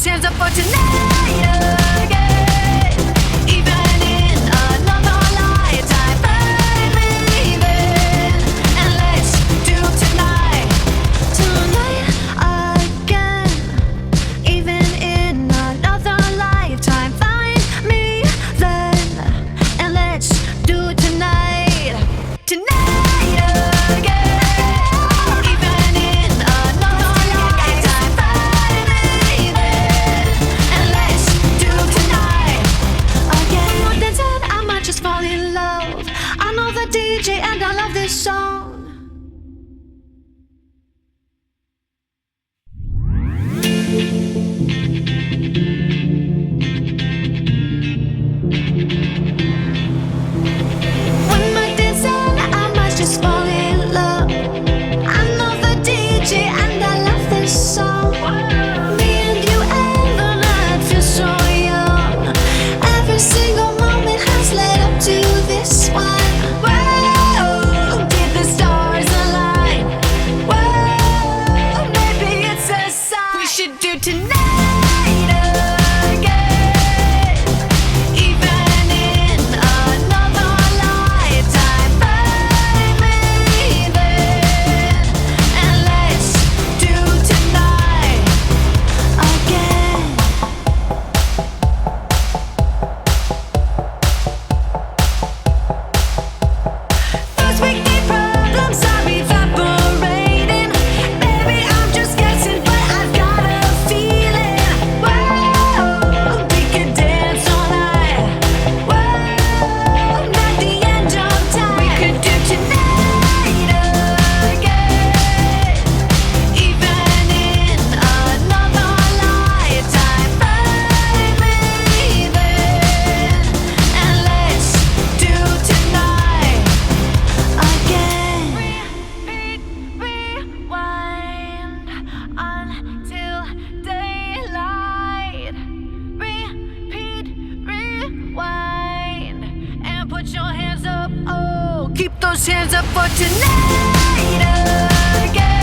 hands up for tonight again. Even in another lifetime, find me then, and let's do tonight again. Even in another lifetime, find me then, and let's do tonight again. Even in another lifetime, find me then, and let's do tonight again. More than 10, I might just fall in love. I know the DJ and I love this song. One more than 10, I might just fall in love. I know the DJ and I love this song. Me and you and the night feel so young. Every single moment has led up to this one. Whoa, did the stars align? Whoa, maybe it's a sign. We should do tonight again. Even in another lifetime, find me then, and let's do tonight again. First weekday problems are evaporating. Baby, I'm just guessing, but I've got a feeling. Whoa, we could dance all night. Whoa, not the end of time. We could do tonight again. Even in another lifetime, find me then, and let's do tonight again. Rewind until daylight. Repeat, rewind, and put your hands up. Oh, keep those hands up for tonight again.